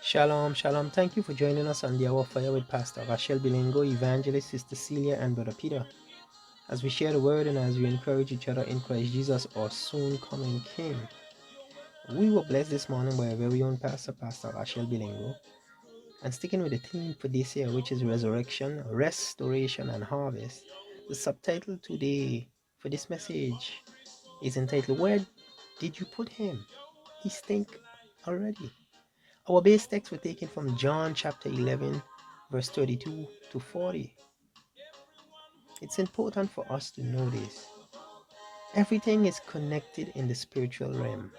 Shalom, shalom. Thank you for joining us on the Hour of Fire with Pastor Rachel Bilingo, Evangelist, Sister Celia, and Brother Peter. As we share the word and as we encourage each other in Christ Jesus, our soon coming King. We were blessed this morning by our very own pastor, Pastor Rachel Bilingo. And sticking with the theme for this year, which is resurrection, restoration, and harvest, the subtitle today for this message is entitled, Where Did You Put Him? He stink already. Our base text were taken from John chapter 11, verse 32 to 40. It's important for us to know this. Everything is connected in the spiritual realm.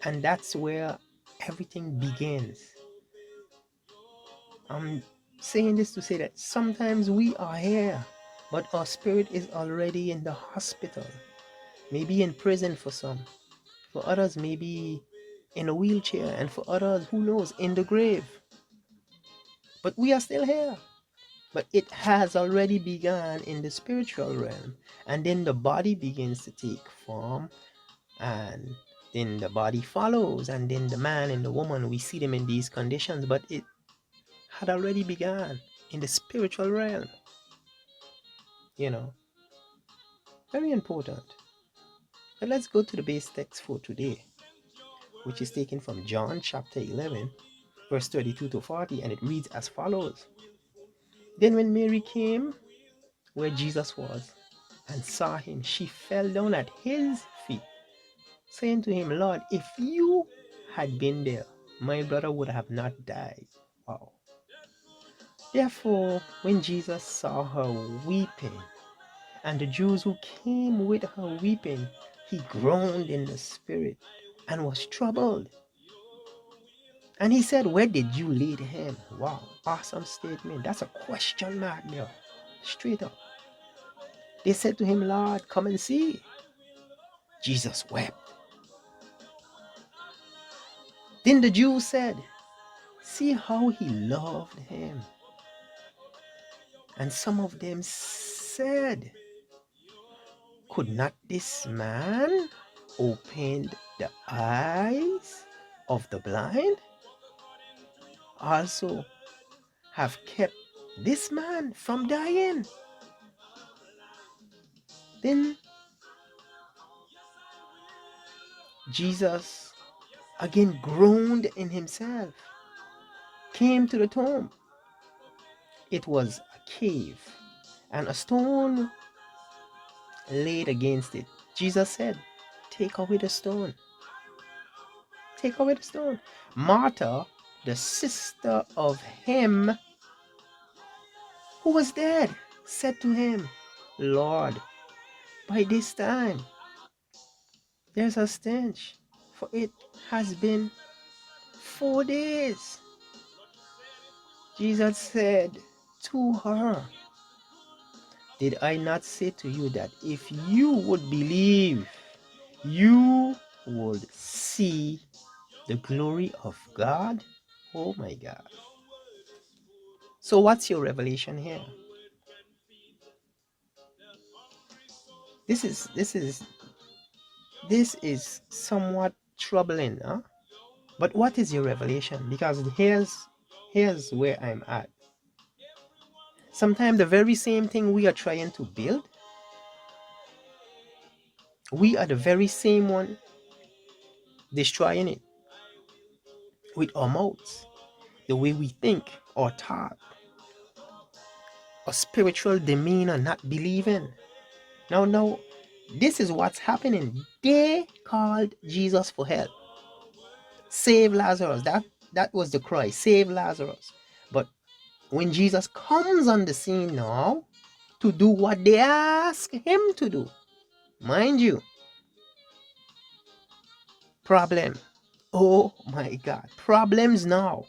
And that's where everything begins. I'm saying this to say that sometimes we are here, but our spirit is already in the hospital. Maybe in prison for some. For others, maybe in a wheelchair. And for others, who knows, in the grave. But we are still here. But it has already begun in the spiritual realm. And then the body begins to take form. And then the body follows. And then the man and the woman, we see them in these conditions. But it had already begun in the spiritual realm. You know, very important. But let's go to the base text for today, which is taken from John chapter 11, verse 32 to 40. And it reads as follows. Then when Mary came where Jesus was and saw him, she fell down at his feet, saying to him, Lord, if you had been there, my brother would have not died. Wow. Therefore, when Jesus saw her weeping, and the Jews who came with her weeping, he groaned in the spirit and was troubled. And he said, where did you lay him? Wow, awesome statement. That's a question mark there. Straight up. They said to him, Lord, come and see. Jesus wept. Then the Jews said, see how he loved him. And some of them said, could not this man open the eyes of the blind? Also have kept this man from dying. Then Jesus again groaned in himself, came to the tomb. It was a cave, and a stone laid against it. Jesus said, take away the stone. Take away the stone. Martha, the sister of him who was dead, said to him, Lord, by this time there's a stench, for it has been 4 days. Jesus said to her, did I not say to you that if you would believe, you would see the glory of God? Oh my God. So what's your revelation here? This is somewhat troubling, huh? But what is your revelation? Because here's where I'm at. Sometimes the very same thing we are trying to build, we are the very same one destroying it with our mouths, the way we think, our thought, our spiritual demeanor, not believing. Now, this is what's happening. They called Jesus for help. Save Lazarus. That was the cry. Save Lazarus. But when Jesus comes on the scene now to do what they ask him to do, mind you, problem. Oh my God. Problems now.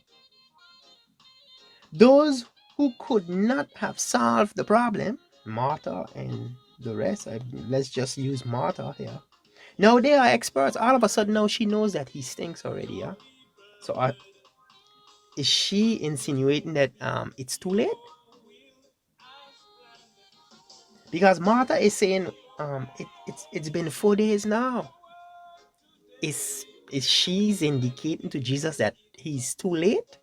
Those who could not have solved the problem, Martha and the rest, let's just use Martha here. Now they are experts. All of a sudden now she knows that he stinks already. Yeah. So is she insinuating that it's too late? Because Martha is saying it's been 4 days now. Is she's indicating to Jesus that he's too late.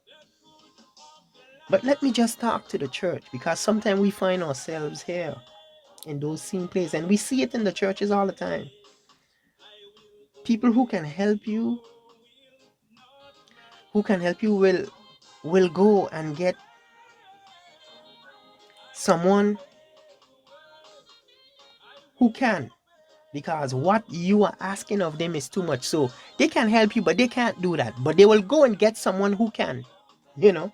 But let me just talk to the church, because sometimes we find ourselves here in those same places, and we see it in the churches all the time. People who can help you will go and get someone who can, because what you are asking of them is too much. So they can help you, but they can't do that. But they will go and get someone who can, you know.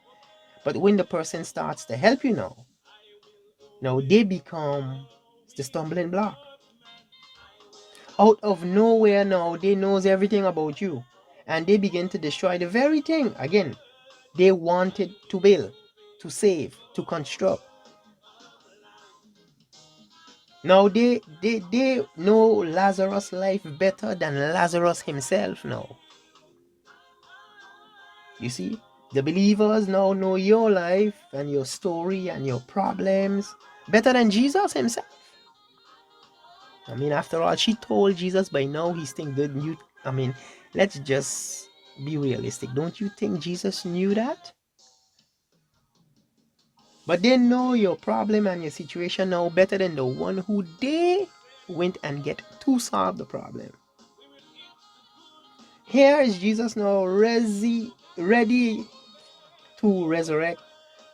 But when the person starts to help you now they become the stumbling block. Out of nowhere now, they knows everything about you. And they begin to destroy the very thing, again, they wanted to build, to save, to construct. Now they know Lazarus' life better than Lazarus himself now. You see, the believers now know your life and your story and your problems better than Jesus himself. I mean, after all, she told Jesus by now he's thinking, let's just be realistic. Don't you think Jesus knew that? But they know your problem and your situation now better than the one who they went and get to solve the problem. Here is Jesus now ready to resurrect,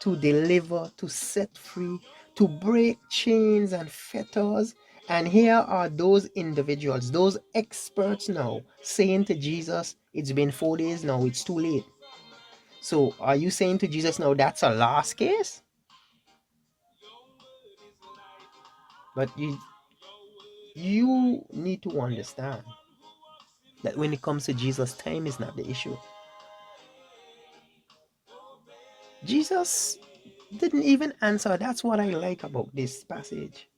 to deliver, to set free, to break chains and fetters. And here are those individuals, those experts now, saying to Jesus, it's been 4 days now, it's too late. So are you saying to Jesus now that's a last case? But you need to understand that when it comes to Jesus, time is not the issue. Jesus didn't even answer. That's what I like about this passage.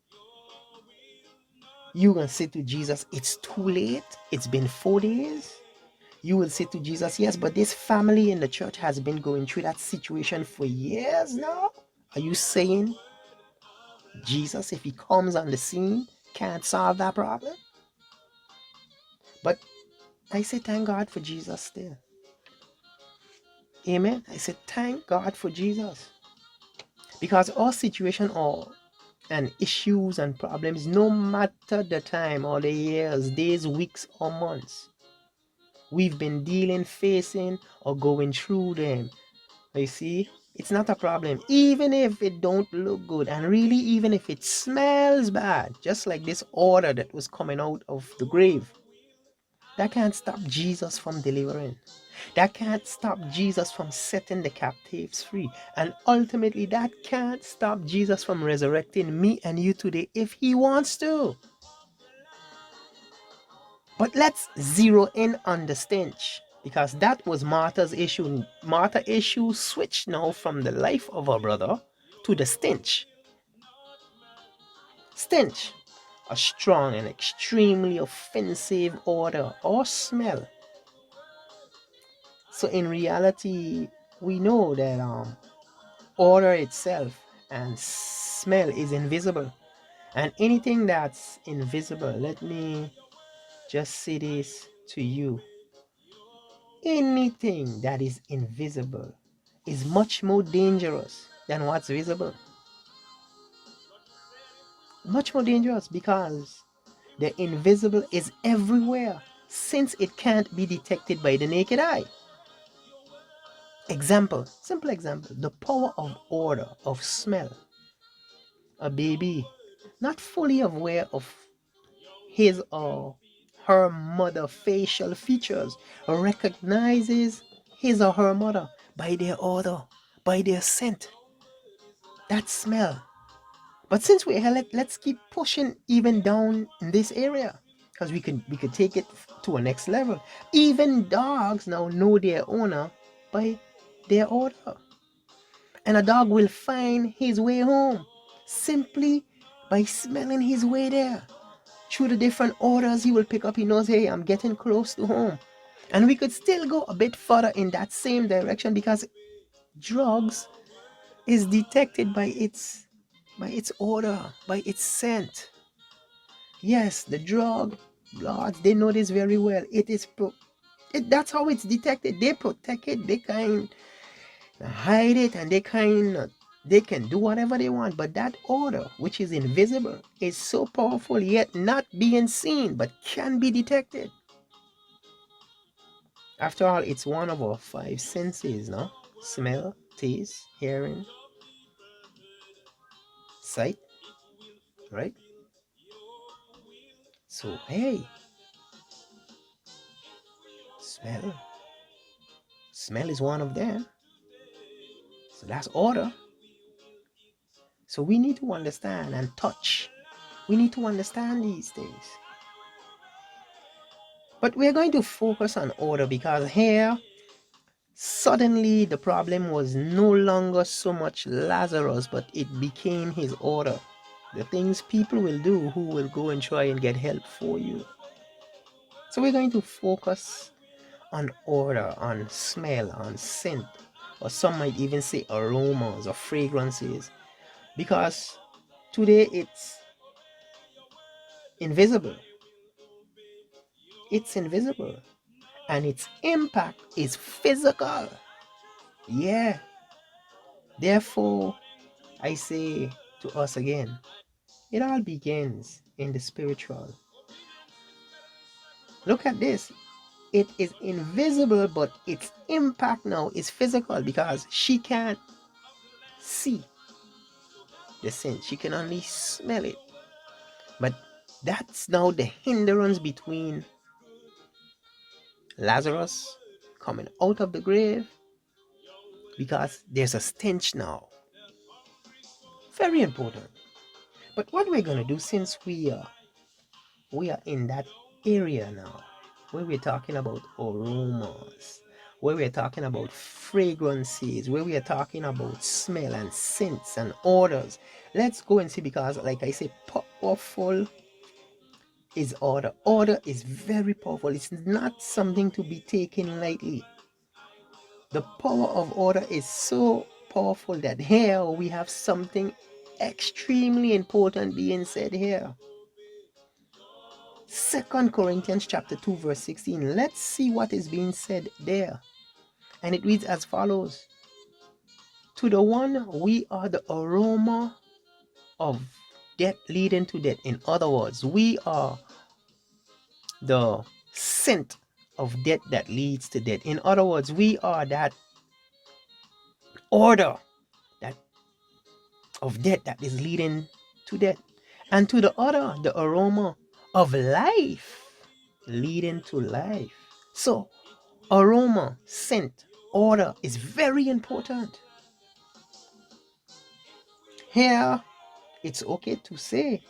You can say to Jesus, it's too late. It's been 4 days. You will say to Jesus, yes, but this family in the church has been going through that situation for years now. Are you saying Jesus, if he comes on the scene, can't solve that problem? But I say thank God for Jesus still. Amen. I say thank God for Jesus. Because our situation and issues and problems, no matter the time or the years, days, weeks, or months, we've been facing, or going through them. You see, it's not a problem. Even if it don't look good, and really even if it smells bad, just like this odor that was coming out of the grave, that can't stop Jesus from delivering. That can't stop Jesus from setting the captives free. And ultimately, that can't stop Jesus from resurrecting me and you today if he wants to. But let's zero in on the stench, because that was Martha's issue. Martha's issue switched now from the life of her brother to the stench. Stench, a strong and extremely offensive odor or smell. So in reality, we know that odor itself and smell is invisible. And anything that's invisible, let me just say this to you. Anything that is invisible is much more dangerous than what's visible. Much more dangerous, because the invisible is everywhere, since it can't be detected by the naked eye. Simple example, the power of odor, of smell. A baby, not fully aware of his or her mother facial features, recognizes his or her mother by their odor, by their scent, that smell. But since we're here, let's keep pushing even down in this area, because we could take it to a next level. Even dogs now know their owner by their odor. And a dog will find his way home simply by smelling his way there. Through the different odors he will pick up, he knows, hey, I'm getting close to home. And we could still go a bit further in that same direction, because drugs is detected by its odor, by its scent. Yes, the drug lords, they know this very well. It That's how it's detected. They protect it, they kind hide it, and they can do whatever they want. But that order, which is invisible, is so powerful, yet not being seen, but can be detected. After all, it's one of our five senses, no? Smell, taste, hearing, sight, right? So, hey, smell. Smell is one of them. So that's order. So we need to understand, and touch. We need to understand these things. But we're going to focus on order because here, suddenly the problem was no longer so much Lazarus, but it became his order. The things people will do who will go and try and get help for you. So we're going to focus on order, on smell, on scent, or some might even say aromas or fragrances, because today it's invisible. It's invisible, and its impact is physical. Yeah. Therefore, I say to us again, it all begins in the spiritual. Look at this. It is invisible, but its impact now is physical because she can't see the sin. She can only smell it. But that's now the hindrance between Lazarus coming out of the grave, because there's a stench now. Very important. But what we're going to do, since we are in that area now, where we're talking about aromas, where we're talking about fragrances, where we are talking about smell and scents and odors, let's go and see, because like I say, powerful is order. Order is very powerful. It's not something to be taken lightly. The power of order is so powerful that here we have something extremely important being said here. 2 Corinthians chapter 2 verse 16. Let's see what is being said there. And it reads as follows. To the one we are the aroma of death leading to death. In other words, we are the scent of death that leads to death. In other words, we are that order that of death that is leading to death. And to the other, the aroma of life leading to life. So aroma, scent, order is very important. Here, it's okay to say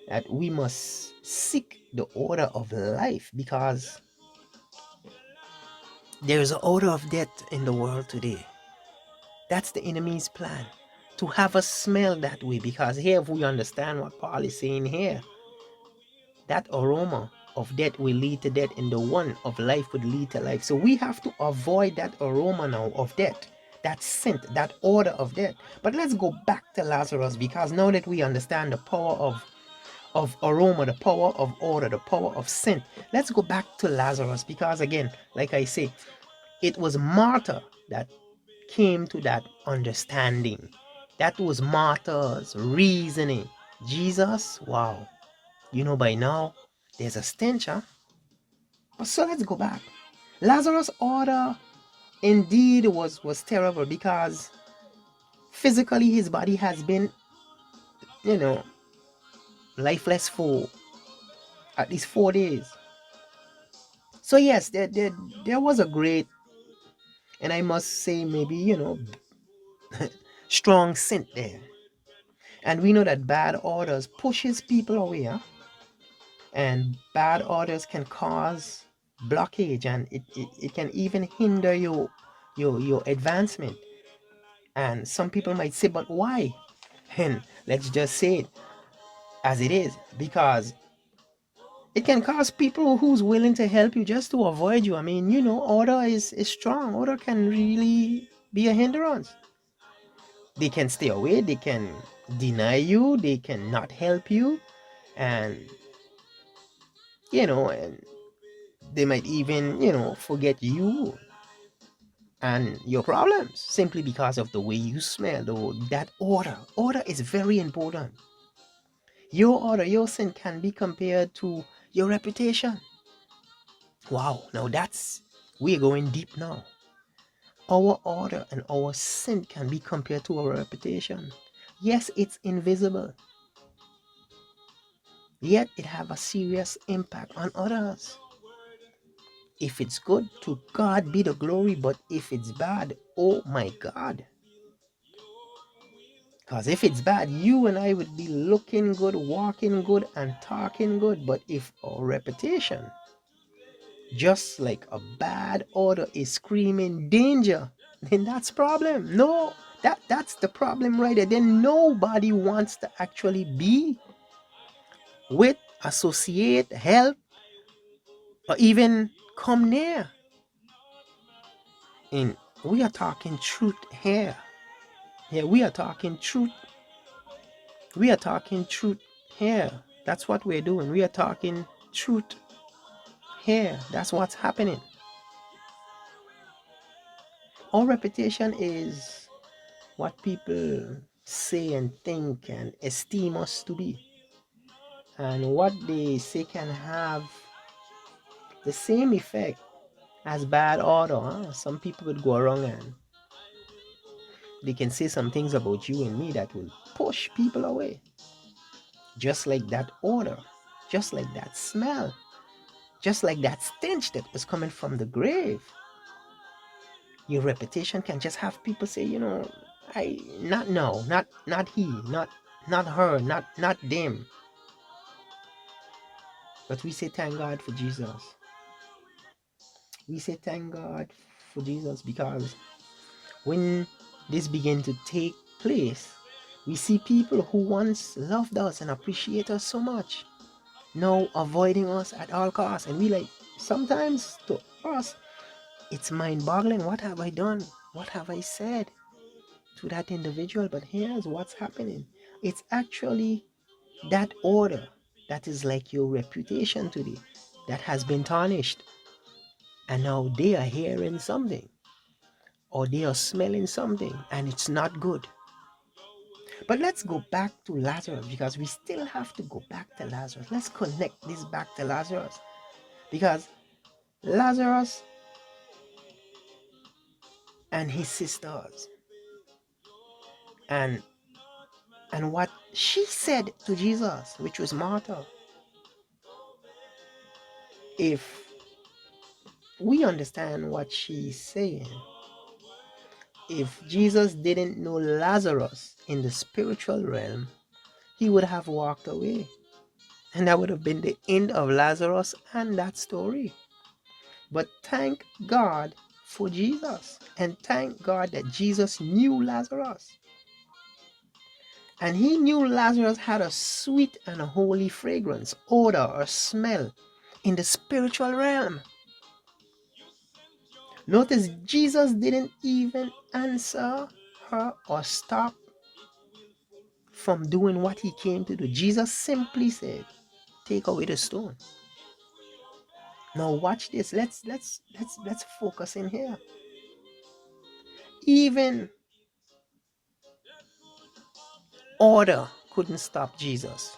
that we must seek the order of life, because there is an order of death in the world today. That's the enemy's plan, to have us smell that way, because here, if we understand what Paul is saying here, that aroma of death will lead to death, and the one of life would lead to life. So we have to avoid that aroma now of death, that scent, that order of death. But let's go back to Lazarus, because now that we understand the power of aroma, the power of order, the power of scent, let's go back to Lazarus, because again, like I say, it was Martha that came to that understanding. That was Martha's reasoning. Jesus, wow, by now there's a stench, huh? But so let's go back. Lazarus' order indeed was terrible, because physically his body has been, lifeless for at least 4 days. So yes, there was a great, and I must say maybe, strong scent there. And we know that bad odors pushes people away, huh? And bad odors can cause blockage, and it can even hinder your advancement. And some people might say, but why? And let's just say it as it is, because it can cause people who's willing to help you just to avoid you. I mean, order is strong. Order can really be a hindrance. They can stay away, they can deny you, they can not help you, and and They might even, forget you and your problems simply because of the way you smell. Though that order is very important. Your order, your sin can be compared to your reputation. Wow, now we're going deep now. Our order and our sin can be compared to our reputation. Yes, it's invisible, yet it have a serious impact on others. If it's good, to God be the glory, but if it's bad, oh my God. Because if it's bad, you and I would be looking good, walking good, and talking good. But if our reputation, just like a bad order, is screaming danger, then that's problem. No, that's the problem right there. Then nobody wants to actually be with, associate, help, or even come near. And we are talking truth here. Yeah, we are talking truth. We are talking truth here. That's what we're doing. We are talking truth here. That's what's happening. Our reputation is what people say and think and esteem us to be. And what they say can have the same effect as bad order. Some people would go around and they can say some things about you and me that will push people away. Just like that odor, just like that smell, just like that stench that was coming from the grave. Your reputation can just have people say, I not no, not he, not her, not them. But we say thank God for Jesus. We say thank God for Jesus because when this began to take place, we see people who once loved us and appreciate us so much now avoiding us at all costs. And we like, sometimes to us, it's mind-boggling. What have I done? What have I said to that individual? But here's what's happening. It's actually that order that is like your reputation today that has been tarnished. And now they are hearing something or they are smelling something and it's not good. But let's go back to Lazarus because we still have to go back to Lazarus. Let's connect this back to Lazarus because Lazarus and his sisters and what she said to Jesus, which was Martha. If we understand what she's saying, if Jesus didn't know Lazarus in the spiritual realm, he would have walked away. And that would have been the end of Lazarus and that story. But thank God for Jesus. And thank God that Jesus knew Lazarus. And he knew Lazarus had a sweet and a holy fragrance, odor, or smell in the spiritual realm. Notice Jesus didn't even answer her or stop from doing what he came to do. Jesus simply said, take away the stone. Now watch this. Let's focus in here. Even order couldn't stop Jesus.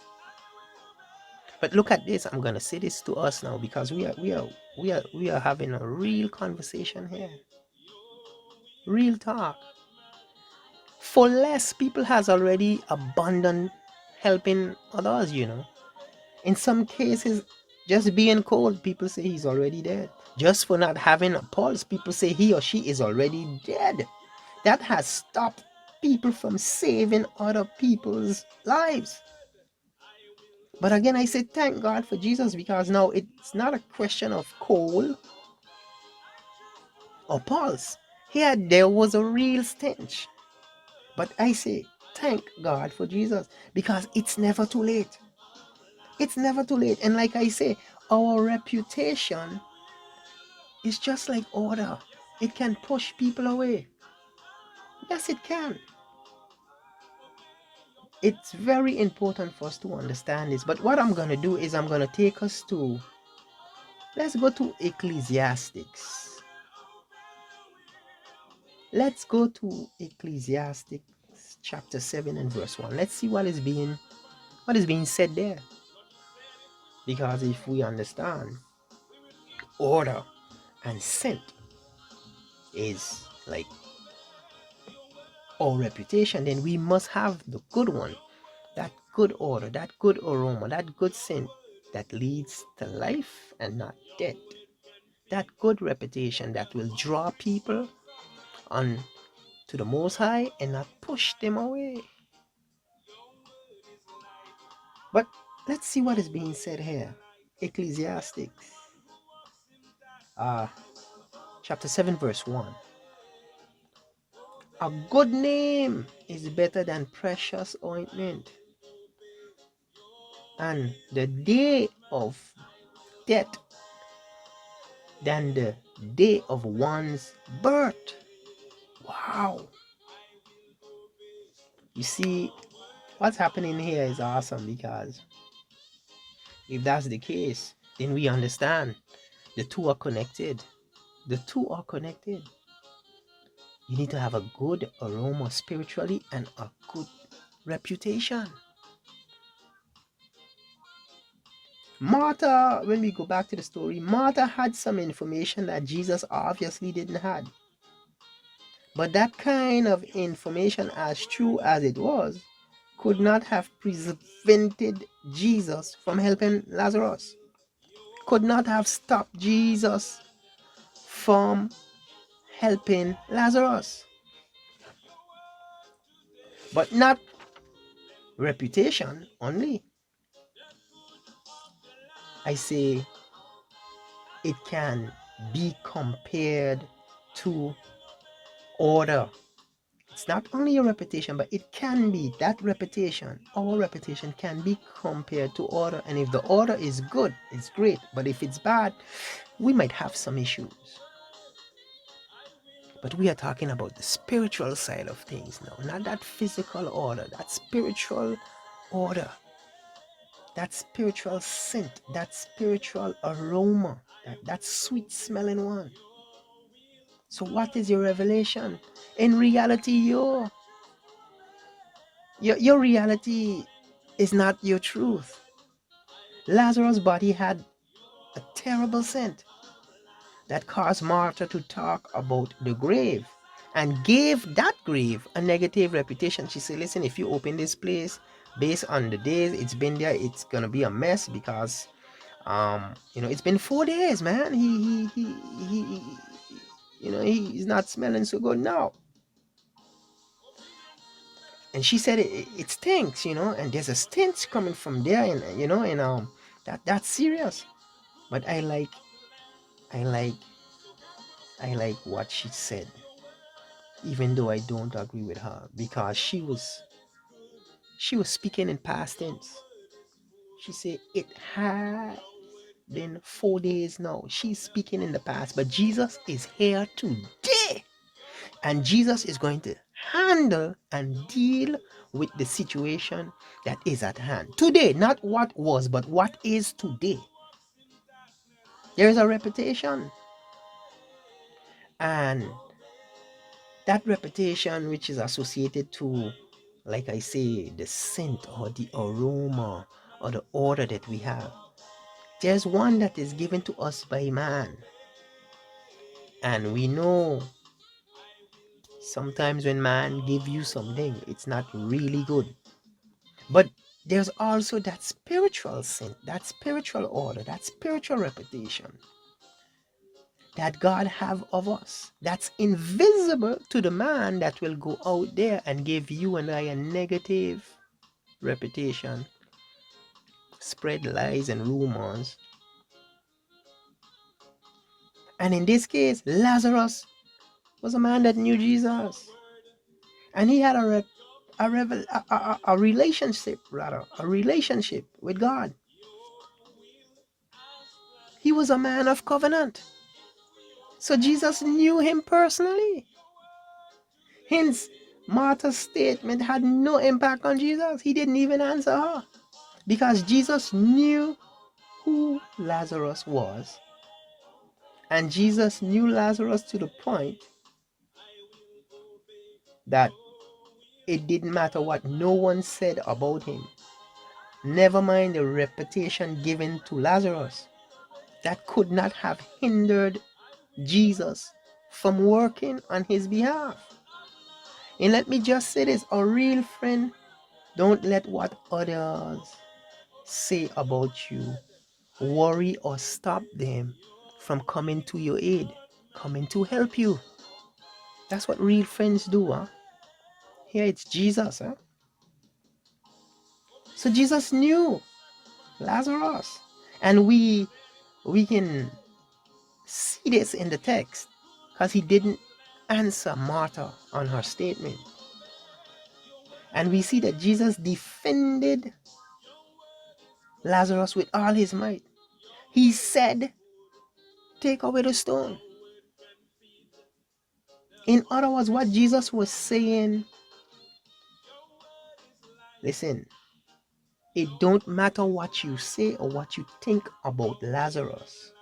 But look at this. I'm gonna say this to us now because we are having a real conversation here. Real talk. For less, people has already abandoned helping others, In some cases, just being cold, people say he's already dead. Just for not having a pulse, people say he or she is already dead. That has stopped people from saving other people's lives. But again, I say thank God for Jesus because now it's not a question of cold or pulse. Here, there was a real stench. But I say thank God for Jesus because it's never too late. It's never too late. And like I say, our reputation is just like order. It can push people away. Yes, it can. It's very important for us to understand this. But what I'm going to do is I'm going to take us to, Let's go to Ecclesiastics. Let's go to Ecclesiastics chapter 7 and verse 1. Let's see what is being said there. Because if we understand order and scent is like our reputation, then we must have the good one, that good order, that good aroma, that good scent that leads to life and not death. That good reputation that will draw people on to the Most High and not push them away. But let's see what is being said here. Ecclesiastics chapter 7 verse 1. A good name is better than precious ointment, and the day of death than the day of one's birth. Wow. You see, what's happening here is awesome, because if that's the case, then we understand the two are connected. The two are connected. You need to have a good aroma spiritually and a good reputation. Martha, when we go back to the story, Martha had some information that Jesus obviously didn't have. But that kind of information, as true as it was, could not have prevented Jesus from helping Lazarus. Could not have stopped Jesus from helping Lazarus. But not reputation only. I say it can be compared to order. It's not only your reputation, but it can be that reputation. Our reputation can be compared to order. And if the order is good, it's great. But if it's bad, we might have some issues. But we are talking about the spiritual side of things now, not that physical order, that spiritual order, that spiritual scent, that spiritual aroma, that sweet smelling one. So what is your revelation? In reality, your reality is not your truth. Lazarus' body had a terrible scent that caused Martha to talk about the grave and gave that grave a negative reputation. She said, listen, if you open this place based on the days it's been there, it's gonna be a mess, because it's been 4 days, man. He's not smelling so good now. And she said it stinks, and there's a stench coming from there, and that's serious. But I like what she said, even though I don't agree with her, because she was speaking in past tense. She said it had been 4 days now. She's speaking in the past, but Jesus is here today, and Jesus is going to handle and deal with the situation that is at hand today. Not what was, but what is today. There is a reputation, and that reputation which is associated to, like I say, the scent or the aroma or the order that we have. There's one that is given to us by man, and we know sometimes when man give you something, it's not really good. But there's also that spiritual scent, that spiritual order, that spiritual reputation that God have of us, that's invisible to the man that will go out there and give you and I a negative reputation, spread lies and rumors. And in this case, Lazarus was a man that knew Jesus, and he had a relationship with God. He was a man of covenant, so Jesus knew him personally. Hence, Martha's statement had no impact on Jesus. He didn't even answer her, because Jesus knew who Lazarus was, And Jesus knew Lazarus to the point that it didn't matter what no one said about him. Never mind the reputation given to Lazarus. That could not have hindered Jesus from working on his behalf. And let me just say this, a real friend don't let what others say about you worry or stop them from coming to your aid, coming to help you. That's what real friends do, huh? Here it's Jesus, huh? So Jesus knew Lazarus. And we can see this in the text because he didn't answer Martha on her statement. And we see that Jesus defended Lazarus with all his might. He said, take away the stone. In other words, what Jesus was saying, listen, it don't matter what you say or what you think about Lazarus.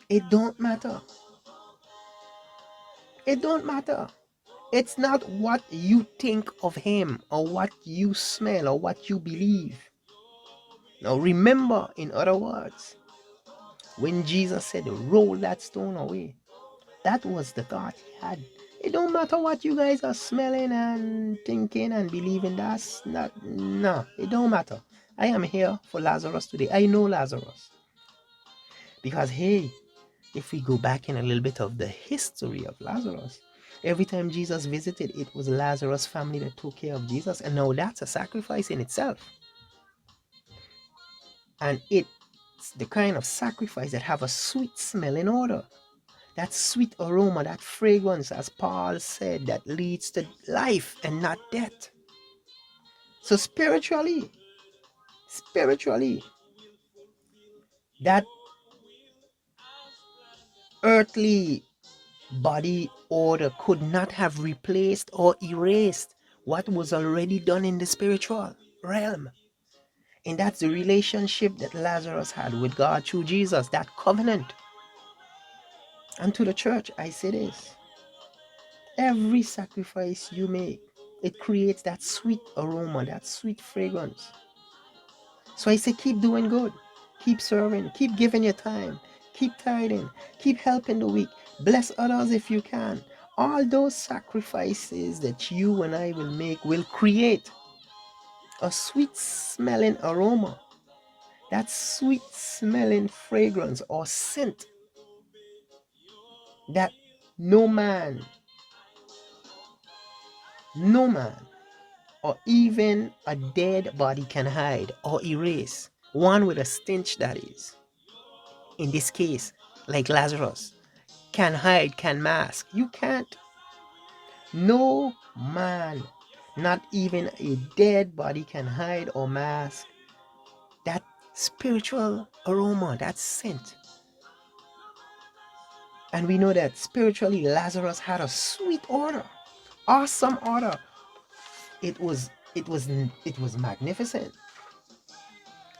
It don't matter. It don't matter. It's not what you think of him or what you smell or what you believe. Now remember, in other words, when Jesus said, roll that stone away, that was the thought he had. It don't matter what you guys are smelling and thinking and believing. That's not, no, it don't matter. I am here for Lazarus today. I know Lazarus. Because, hey, if we go back in a little bit of the history of Lazarus, every time Jesus visited, it was Lazarus' family that took care of Jesus. And now that's a sacrifice in itself. And it's the kind of sacrifice that have a sweet smelling odor. That sweet aroma, that fragrance, as Paul said, that leads to life and not death. So spiritually, that earthly body odor could not have replaced or erased what was already done in the spiritual realm. And that's the relationship that Lazarus had with God through Jesus, that covenant. And to the church, I say this. Every sacrifice you make, it creates that sweet aroma, that sweet fragrance. So I say keep doing good, keep serving, keep giving your time, keep tithing, keep helping the weak, bless others if you can. All those sacrifices that you and I will make will create a sweet smelling aroma, that sweet smelling fragrance or scent that no man, or even a dead body can hide or erase. One with a stench, that is. In this case, like Lazarus, can hide, can mask. You can't. No man, not even a dead body, can hide or mask that spiritual aroma, that scent. And we know that spiritually Lazarus had a sweet odor, awesome odor. It was magnificent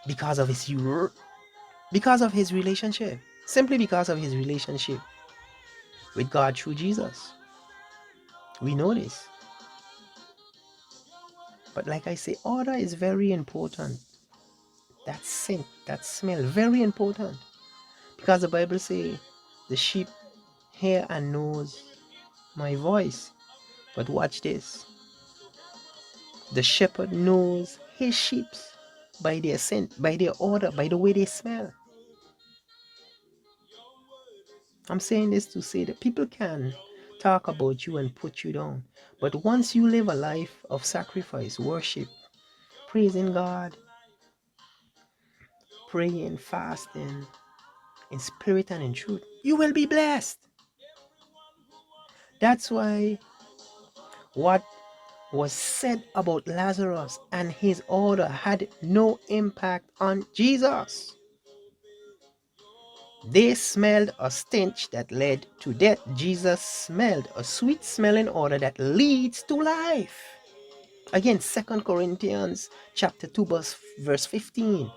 because of his relationship, simply because of his relationship with God through Jesus. We know this. But like I say, odor is very important. That scent, that smell, very important. Because the Bible says the sheep hear and knows my voice. But watch this. The shepherd knows his sheep by their scent, by their odor, by the way they smell. I'm saying this to say that people can talk about you and put you down. But once you live a life of sacrifice, worship, praising God, praying, fasting, in spirit and in truth, you will be blessed. That's why what was said about Lazarus and his order had no impact on Jesus. They smelled a stench that led to death. Jesus smelled a sweet smelling odor that leads to life. Again, 2 Corinthians chapter 2 verse 15.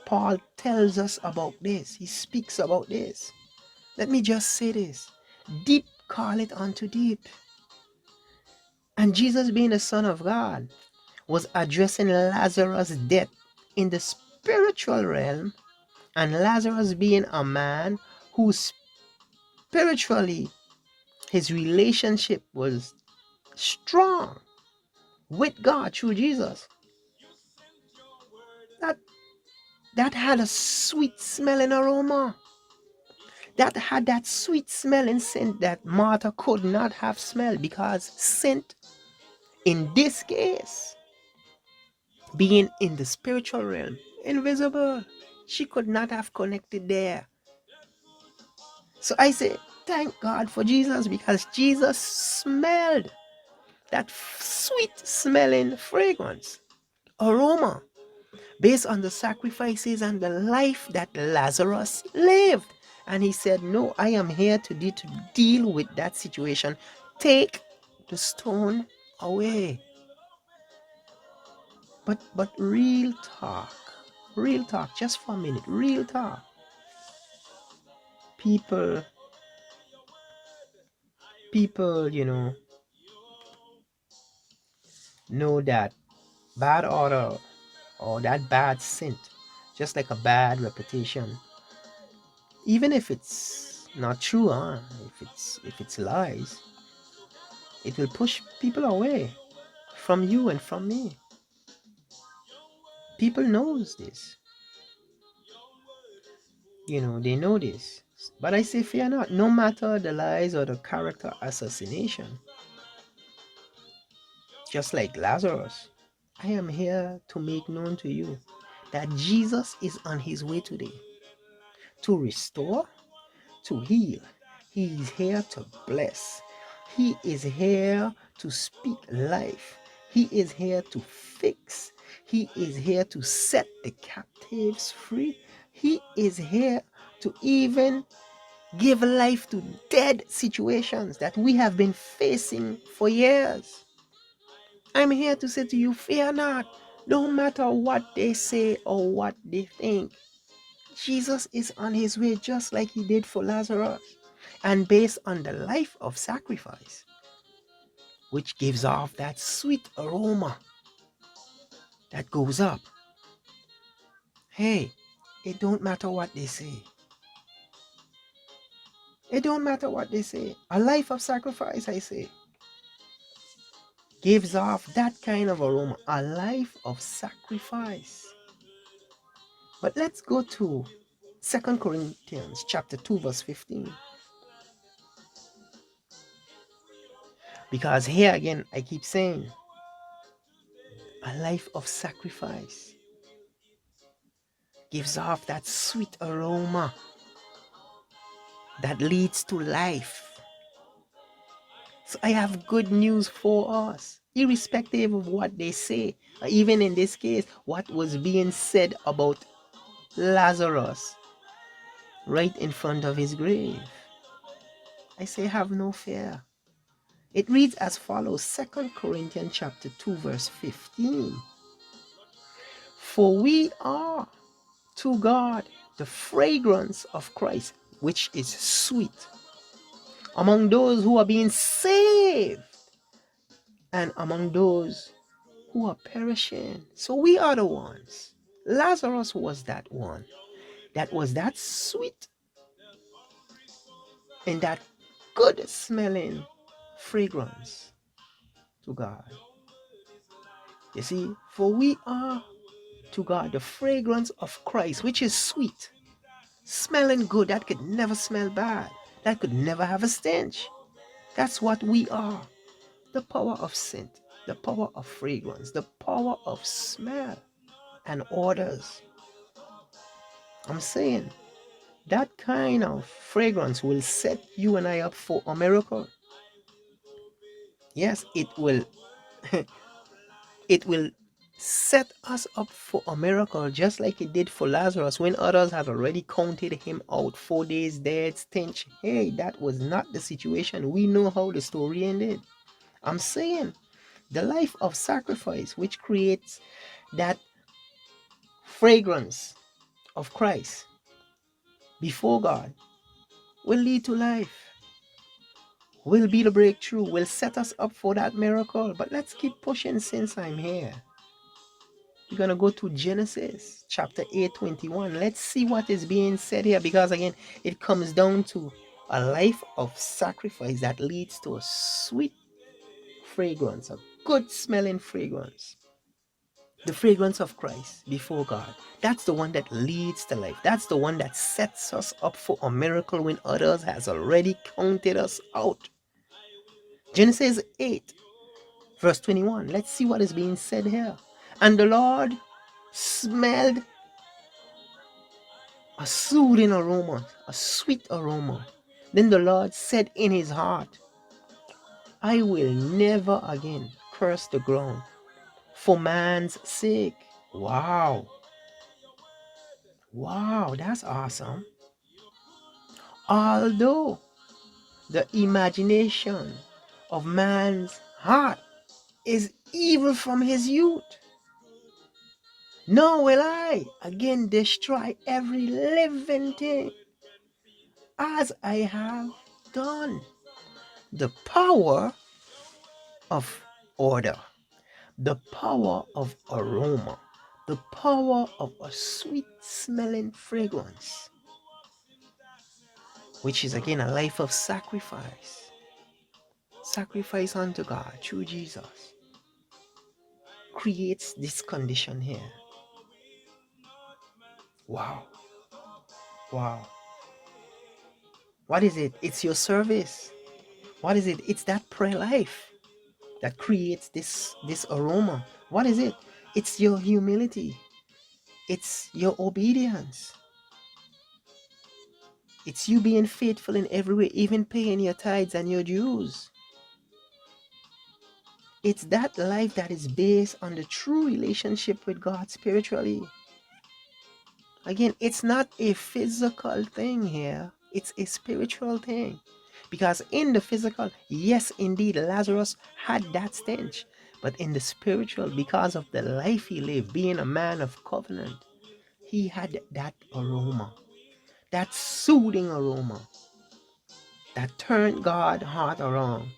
Paul tells us about this. He speaks about this. Let me just say this. Deep call it unto deep. And Jesus, being the Son of God, was addressing Lazarus' death in the spiritual realm, and Lazarus being a man who spiritually his relationship was strong with God through Jesus. That had a sweet smelling aroma. That had that sweet smelling scent that Martha could not have smelled, because scent in this case being in the spiritual realm, invisible, she could not have connected there. So I say thank God for Jesus, because Jesus smelled that sweet smelling fragrance aroma based on the sacrifices and the life that Lazarus lived. And he said, no, I am here today to deal with that situation. Take the stone away. But real talk, just for a minute, real talk. People, know that bad odor or that bad scent, just like a bad reputation, even if it's not true, if it's lies, it will push people away from you and from me. People knows this. They know this. But I say fear not, no matter the lies or the character assassination. Just like Lazarus, I am here to make known to you that Jesus is on his way today to restore, to heal. He is here to bless. He is here to speak life. He is here to fix. He is here to set the captives free. He is here to even give life to dead situations that we have been facing for years. I'm here to say to you, fear not. No matter what they say or what they think, Jesus is on his way just like he did for Lazarus. And based on the life of sacrifice, which gives off that sweet aroma that goes up. Hey, it don't matter what they say. It don't matter what they say. A life of sacrifice, I say, gives off that kind of aroma. A life of sacrifice. But let's go to 2 Corinthians chapter 2 verse 15. Because here again, I keep saying, a life of sacrifice gives off that sweet aroma that leads to life. So I have good news for us, irrespective of what they say, or even in this case, what was being said about Lazarus right in front of his grave. I say, have no fear. It reads as follows, 2 Corinthians chapter 2 verse 15. For we are to God the fragrance of Christ, which is sweet, among those who are being saved and among those who are perishing. So we are the ones. Lazarus was that one. That was that sweet and that good smelling fragrance to God. You see, for we are to God the fragrance of Christ, which is sweet, smelling good, that could never smell bad, that could never have a stench. That's what we are. The power of scent, the power of fragrance, the power of smell and odors. I'm saying that kind of fragrance will set you and I up for a miracle. Yes, it will. It will set us up for a miracle, just like it did for Lazarus when others had already counted him out, 4 days dead, stench. Hey, that was not the situation. We know how the story ended. I'm saying the life of sacrifice, which creates that fragrance of Christ before God will lead to life, will be the breakthrough, will set us up for that miracle. But let's keep pushing since I'm here. We're going to go to Genesis chapter 8:21. Let's see what is being said here, because again, it comes down to a life of sacrifice that leads to a sweet fragrance, a good smelling fragrance. The fragrance of Christ before God. That's the one that leads to life. That's the one that sets us up for a miracle when others has already counted us out. Genesis 8 verse 21. Let's see what is being said here. And the Lord smelled a soothing aroma, a sweet aroma. Then the Lord said in his heart, I will never again curse the ground for man's sake. Wow. Wow, that's awesome. Although the imagination of man's heart is evil from his youth, nor will I again destroy every living thing as I have done. The power of order, the power of aroma, the power of a sweet smelling fragrance, which is again a life of sacrifice. Sacrifice unto God through Jesus creates this condition here. Wow. Wow. What is it? It's your service. What is it? It's that prayer life that creates this aroma. What is it? It's your humility. It's your obedience. It's you being faithful in every way, even paying your tithes and your dues. It's that life that is based on the true relationship with God spiritually. Again, it's not a physical thing here. It's a spiritual thing. Because in the physical, yes, indeed, Lazarus had that stench. But in the spiritual, because of the life he lived, being a man of covenant, he had that aroma, that soothing aroma that turned God's heart around.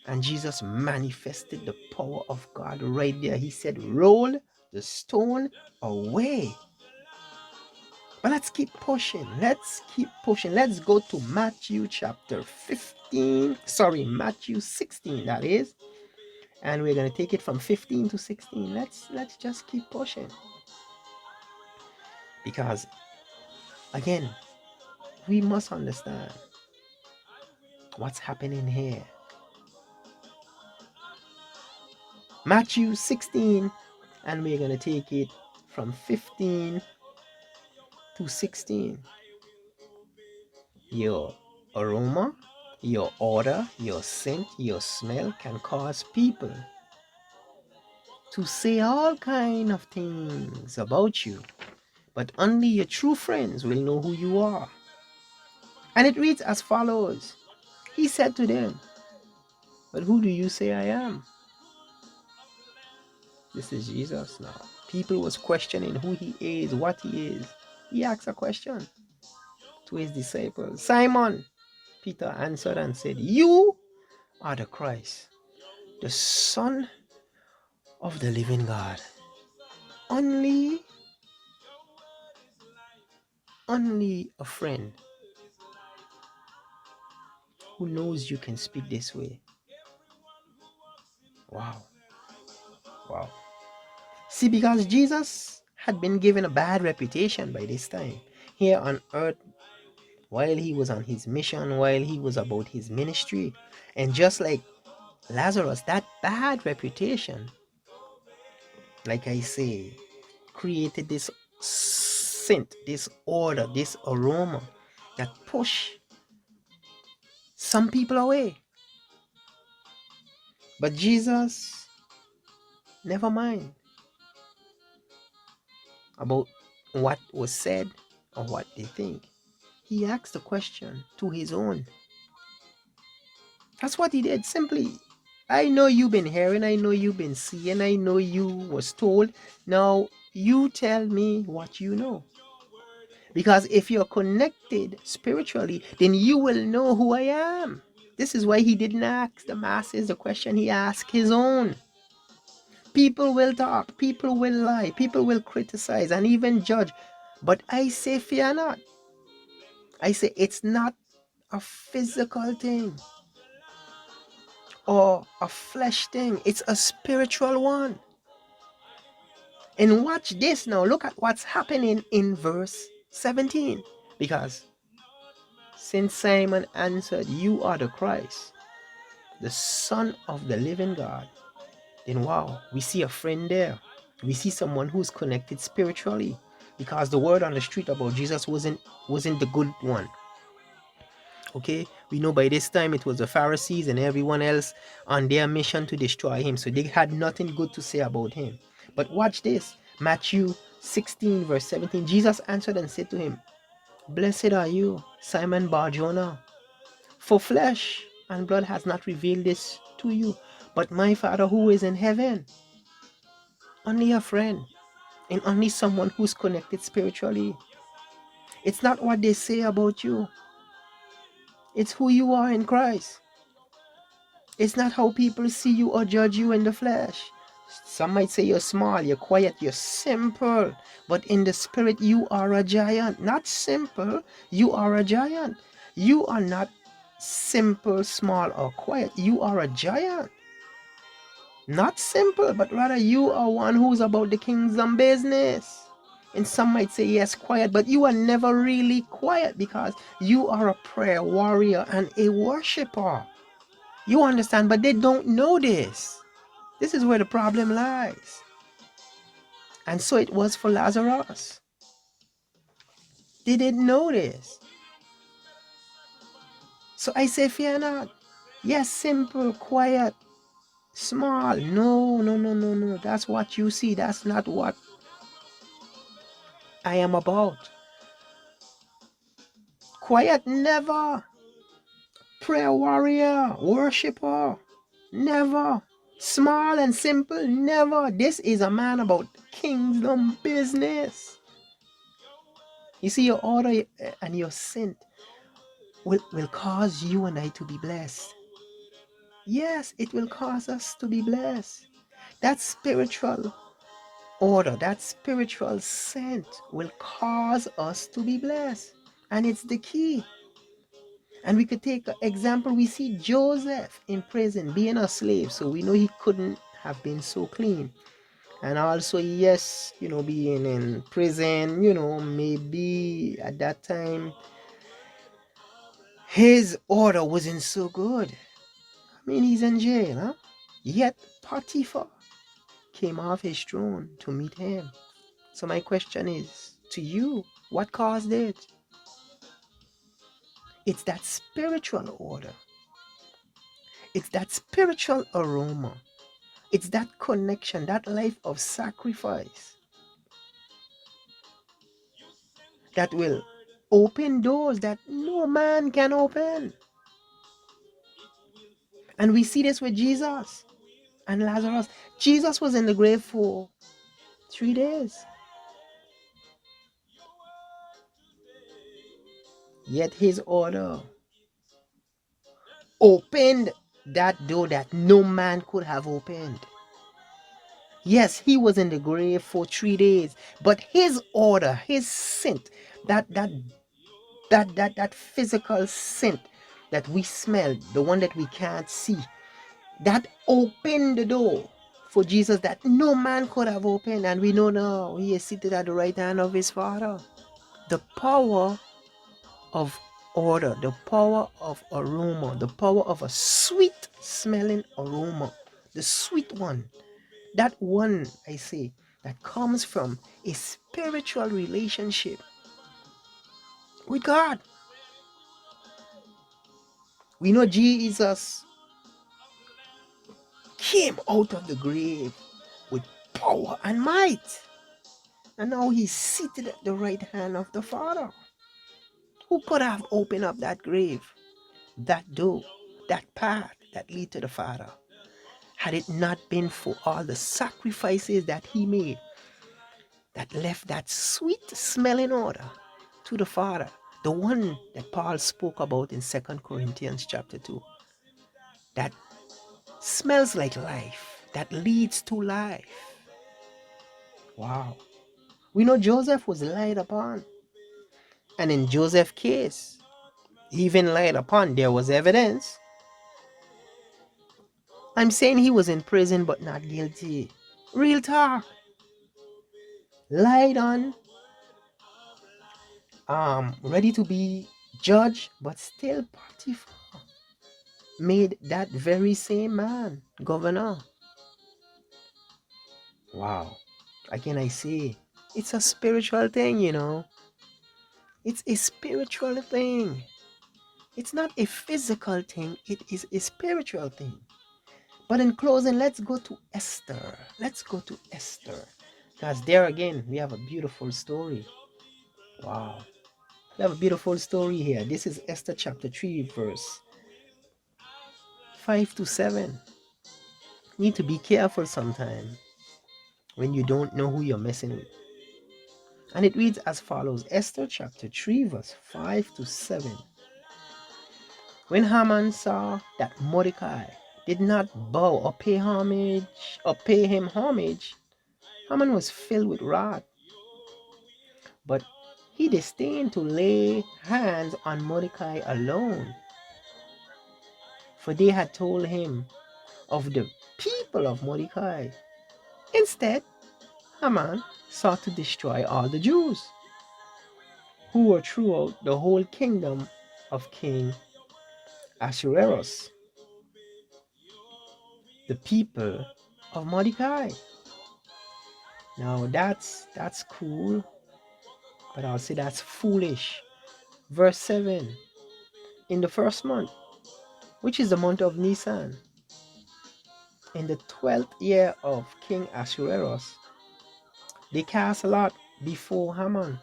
And Jesus manifested the power of God right there. He said, roll the stone away. But let's keep pushing. Let's keep pushing. Let's go to Matthew chapter 16, that is. And we're going to take it from 15 to 16. Let's just keep pushing. Because again, we must understand what's happening here. Matthew 16, and we're going to take it from 15 to 16. Your aroma, your odor, your scent, your smell can cause people to say all kind of things about you, but only your true friends will know who you are. And it reads as follows. He said to them, but who do you say I am? This is Jesus now. People was questioning who he is, what he is. He asked a question to his disciples. Simon Peter answered and said, you are the Christ, the Son of the living God. Only a friend who knows you can speak this way. Wow. Wow. See, because Jesus had been given a bad reputation by this time here on earth, while he was on his mission, while he was about his ministry. And just like Lazarus, that bad reputation, like I say, created this scent, this odor, this aroma that push some people away. But Jesus, never mind about what was said or what they think. He asked the question to his own. That's what he did. Simply, I know you've been hearing, I know you've been seeing, I know you was told. Now you tell me what you know. Because if you're connected spiritually, then you will know who I am. This is why he didn't ask the masses the question, he asked his own. People will talk, people will lie, people will criticize and even judge. But I say, fear not. I say, it's not a physical thing or a flesh thing, it's a spiritual one. And watch this now. Look at what's happening in verse 17. Because since Simon answered, "You are the Christ, the Son of the living God," then wow, we see a friend there. We see someone who's connected spiritually. Because the word on the street about Jesus wasn't the good one. Okay, we know by this time it was the Pharisees and everyone else on their mission to destroy him. So they had nothing good to say about him. But watch this. Matthew 16 verse 17. Jesus answered and said to him, "Blessed are you, Simon Bar-Jonah, for flesh and blood has not revealed this to you, but my Father who is in heaven." Only a friend and only someone who's connected spiritually. It's not what they say about you. It's who you are in Christ. It's not how people see you or judge you in the flesh. Some might say you're small, you're quiet, you're simple. But in the spirit, you are a giant. Not simple, you are a giant. You are not simple, small, or quiet. You are a giant. Not simple, but rather you are one who's about the kingdom business. And some might say, yes, quiet, but you are never really quiet because you are a prayer warrior and a worshiper. You understand, but they don't know this. This is where the problem lies. And so it was for Lazarus. They didn't know this. So I say, fear not. Yes, simple, quiet, small. No, no, no, no, no. That's what you see. That's not what I am about. Quiet, never. Prayer warrior, worshiper, never. Small and simple, never. This is a man about kingdom business. You see, your order and your sin will cause you and I to be blessed. Yes, it will cause us to be blessed. That spiritual order, that spiritual scent will cause us to be blessed. And it's the key. And we could take an example. We see Joseph in prison being a slave. So we know he couldn't have been so clean. And also, yes, being in prison, maybe at that time, his order wasn't so good. I mean, he's in jail, huh? Yet Potiphar came off his throne to meet him. So my question is to you, what caused it? It's that spiritual order. It's that spiritual aroma. It's that connection, that life of sacrifice that will open doors that no man can open. And we see this with Jesus and Lazarus. Jesus was in the grave for 3 days. Yet his order opened that door that no man could have opened. Yes, he was in the grave for 3 days, but his order, his scent, that physical scent that we smell, the one that we can't see, that opened the door for Jesus that no man could have opened. And we know now he is seated at the right hand of his Father. The power of order, the power of aroma, the power of a sweet smelling aroma, the sweet one, that one, I say, that comes from a spiritual relationship with God. We know Jesus came out of the grave with power and might. And now he's seated at the right hand of the Father. Who could have opened up that grave, that door, that path that lead to the Father, had it not been for all the sacrifices that he made, that left that sweet smelling odor to the Father, the one that Paul spoke about in 2 Corinthians chapter 2, that smells like life, that leads to life. Wow. We know Joseph was lied upon. And in Joseph's case, even lied upon, there was evidence. I'm saying he was in prison but not guilty. Real talk. Lied on, ready to be judged, but still Potiphar made that very same man governor. Wow. Again, I say, it's a spiritual thing, you know. It's a spiritual thing. It's not a physical thing, it is a spiritual thing. But in closing, let's go to Esther. Let's go to Esther. Because there again, we have a beautiful story. Wow. We have a beautiful story here. This is Esther chapter 3, verse 5 to 7. You need to be careful sometimes when you don't know who you're messing with. And it reads as follows. Esther chapter 3, verse 5 to 7. When Haman saw that Mordecai did not bow or pay him homage, Haman was filled with wrath. But he disdained to lay hands on Mordecai alone, for they had told him of the people of Mordecai. Instead, Haman sought to destroy all the Jews who were throughout the whole kingdom of King Ahasuerus, the people of Mordecai. Now that's cool, but I'll say that's foolish. Verse 7. In the first month, which is the month of Nisan, in the 12th year of King Ahasuerus, they cast a lot before Haman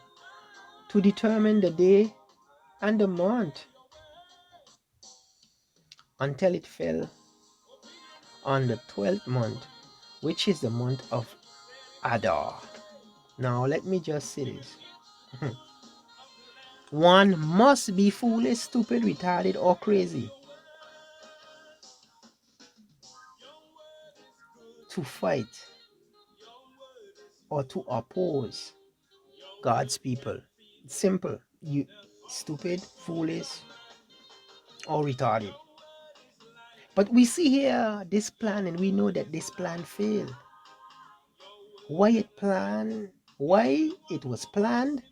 to determine the day and the month, until it fell on the 12th month, which is the month of Adar. Now let me just say this. One must be foolish, stupid, retarded, or crazy to fight or to oppose God's people. It's simple. You stupid, foolish, or retarded. But we see here this plan, and we know that this plan failed. Why it planned? Why it was planned?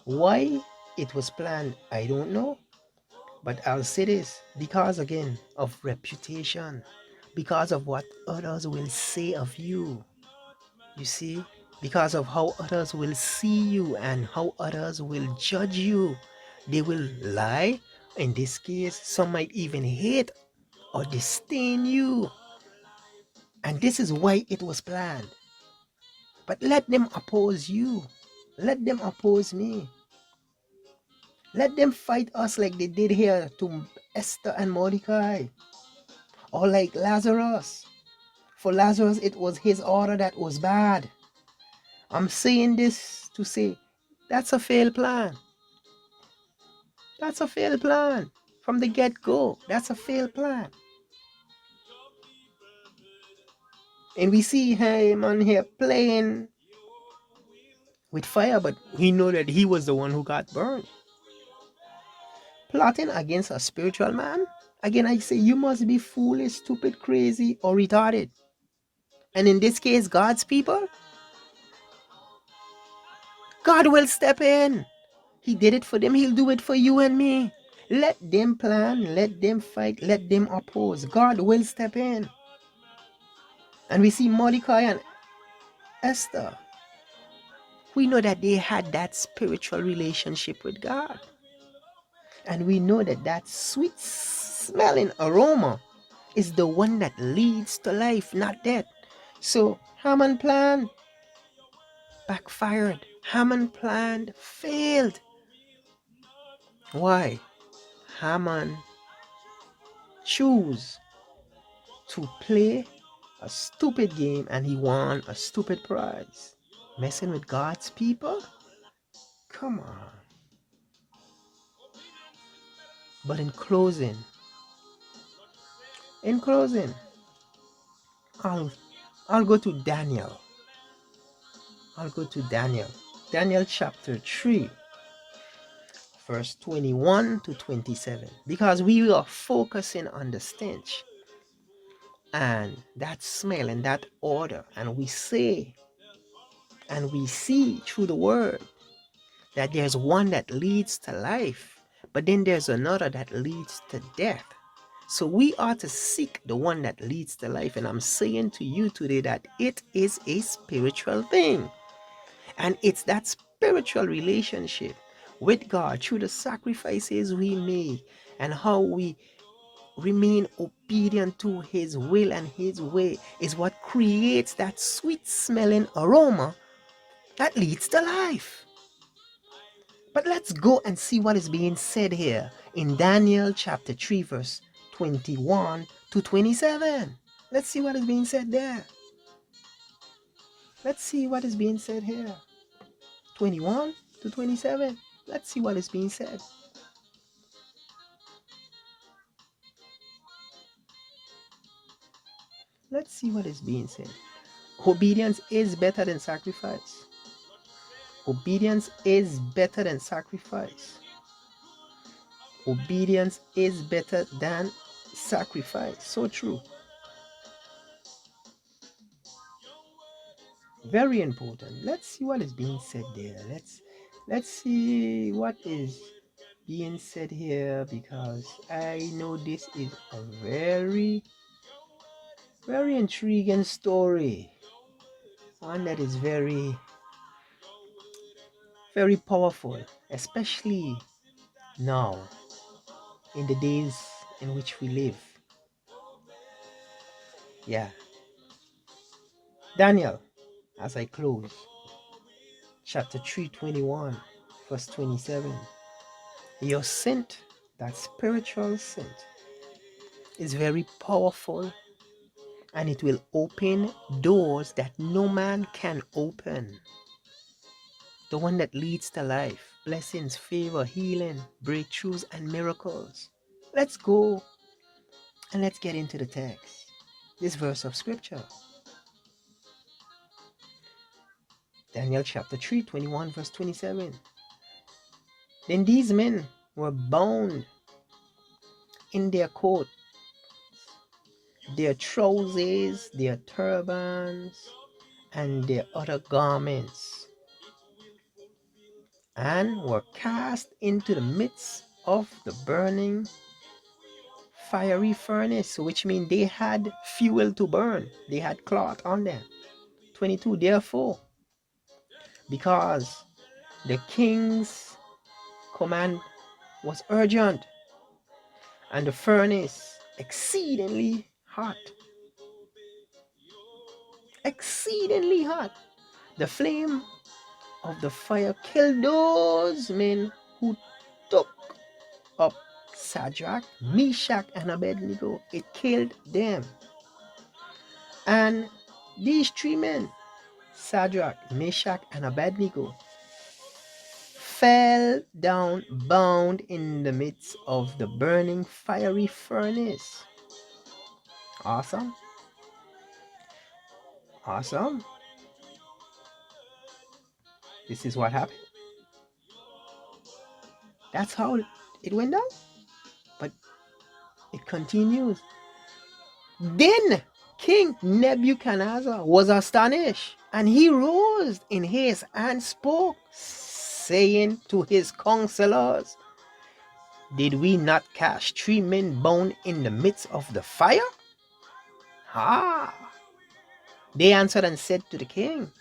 Why it was planned, I don't know. But I'll say this, because again of reputation, because of what others will say of you. You see, because of how others will see you and how others will judge you. They will lie. In this case, some might even hate or disdain you. And this is why it was planned. But let them oppose you. Let them oppose me. Let them fight us like they did here to Esther and Mordecai. Or like Lazarus. For Lazarus, it was his order that was bad. I'm saying this to say that's a failed plan. That's a failed plan. From the get-go, that's a failed plan. And we see him on here playing with fire, but we know that he was the one who got burned. Plotting against a spiritual man? Again, I say you must be foolish, stupid, crazy, or retarded. And in this case, God's people, God will step in. He did it for them. He'll do it for you and me. Let them plan, let them fight, let them oppose. God will step in. And we see Mordecai and Esther. We know that they had that spiritual relationship with God. And we know that that sweet smelling aroma is the one that leads to life, not death. So Haman plan backfired. Haman plan failed. Why? Haman chose to play a stupid game and he won a stupid prize. Messing with God's people? Come on. But in closing, I'll I'll go to Daniel. I'll go to Daniel. Daniel chapter 3, verse 21 to 27. Because we are focusing on the stench and that smell and that odor. And we say and we see through the word that there's one that leads to life, but then there's another that leads to death. So we are to seek the one that leads to life. And I'm saying to you today that it is a spiritual thing. And it's that spiritual relationship with God through the sacrifices we make and how we remain obedient to his will and his way is what creates that sweet smelling aroma that leads to life. But let's go and see what is being said here in Daniel chapter 3 verse 21 to 27. Let's see what is being said there. Let's see what is being said here. 21 to 27. Let's see what is being said. Let's see what is being said. Obedience is better than sacrifice. Obedience is better than sacrifice. Obedience is better than sacrifice. So true. Very important. Let's see what is being said there. Let's see what is being said here, because I know this is a very intriguing story. One that is very powerful, especially now in the days in which we live. Yeah. Daniel, as I close, chapter 3:21, verse 27. Your scent, that spiritual scent, is very powerful, and it will open doors that no man can open. The one that leads to life, blessings, favor, healing, breakthroughs, and miracles. Let's go and let's get into the text. This verse of scripture. Daniel chapter 3, 21, verse 27. Then these men were bound in their coat, their trousers, their turbans, and their other garments, and were cast into the midst of the burning fiery furnace, which means they had fuel to burn. They had cloth on them. 22. Therefore, because the king's command was urgent, and the furnace exceedingly hot, the flame of the fire killed those men who took up Shadrach, Meshach, and Abednego. It killed them. And these three men, Shadrach, Meshach, and Abednego, fell down bound in the midst of the burning fiery furnace. Awesome. Awesome. This is what happened. That's how it went down. But it continues. Then King Nebuchadnezzar was astonished, and he rose in haste and spoke, saying to his counselors, Did we not cast three men bound in the midst of the fire? Ah! They answered and said to the king,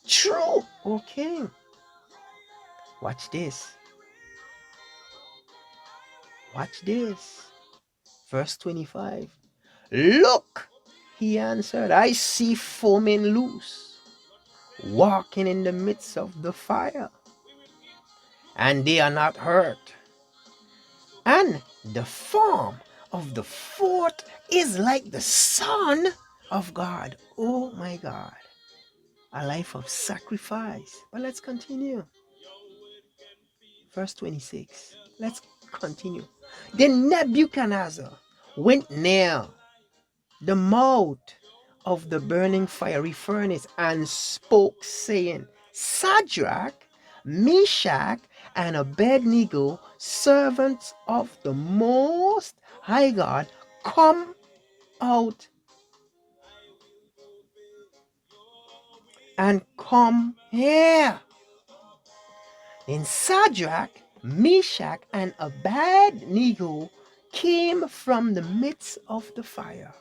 True, O king. Watch this. Watch this. Verse 25. Look, he answered, I see four men loose, walking in the midst of the fire, and they are not hurt. And the form of the fourth is like the Son of God. Oh my God. A life of sacrifice. But let's continue. verse 26. Let's continue. Then Nebuchadnezzar went near the mouth of the burning fiery furnace and spoke, saying, Shadrach, Meshach, and Abednego, servants of the Most High God, come out and come here. Then Shadrach, Meshach, and Abednego came from the midst of the fire.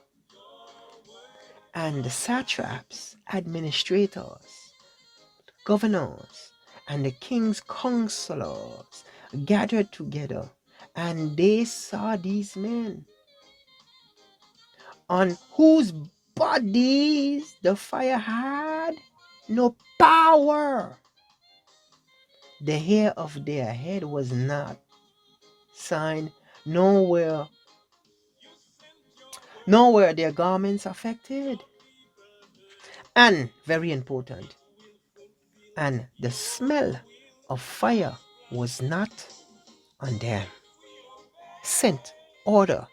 And the satraps, administrators, governors, and the king's counselors gathered together, and they saw these men, on whose bodies the fire had no power. The hair of their head was not signed, nor were their garments affected. And very important, and the smell of fire was not on them. Scent, odor,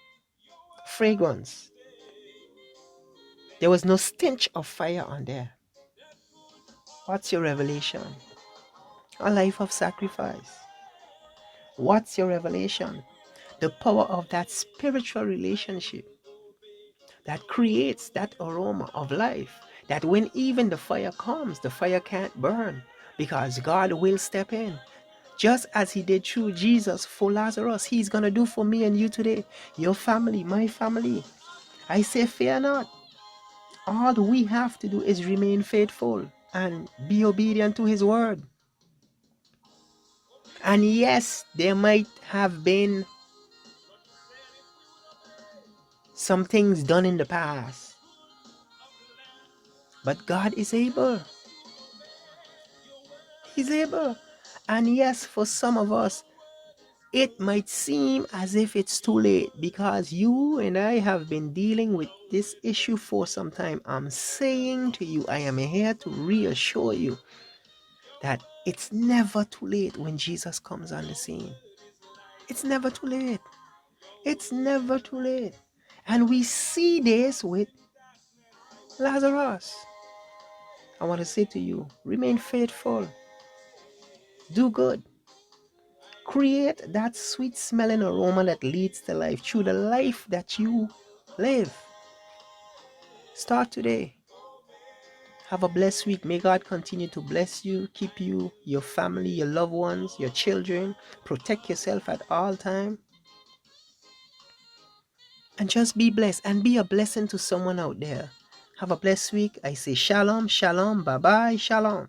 fragrance. There was no stench of fire on there. What's your revelation? A life of sacrifice. What's your revelation? The power of that spiritual relationship that creates that aroma of life, that when even the fire comes, the fire can't burn because God will step in. Just as he did through Jesus for Lazarus, he's going to do for me and you today, your family, my family. I say, fear not. All we have to do is remain faithful and be obedient to his word. And yes, there might have been some things done in the past, but God is able. He's able. And yes, for some of us, it might seem as if it's too late because you and I have been dealing with this issue for some time. I'm saying to you, I am here to reassure you that it's never too late when Jesus comes on the scene. It's never too late. It's never too late. And we see this with Lazarus. I want to say to you, remain faithful. Do good. Create that sweet smelling aroma that leads to life through the life that you live. Start today. Have a blessed week. May God continue to bless you, keep you, your family, your loved ones, your children. Protect yourself at all times. And just be blessed and be a blessing to someone out there. Have a blessed week. I say shalom, shalom, bye-bye, shalom.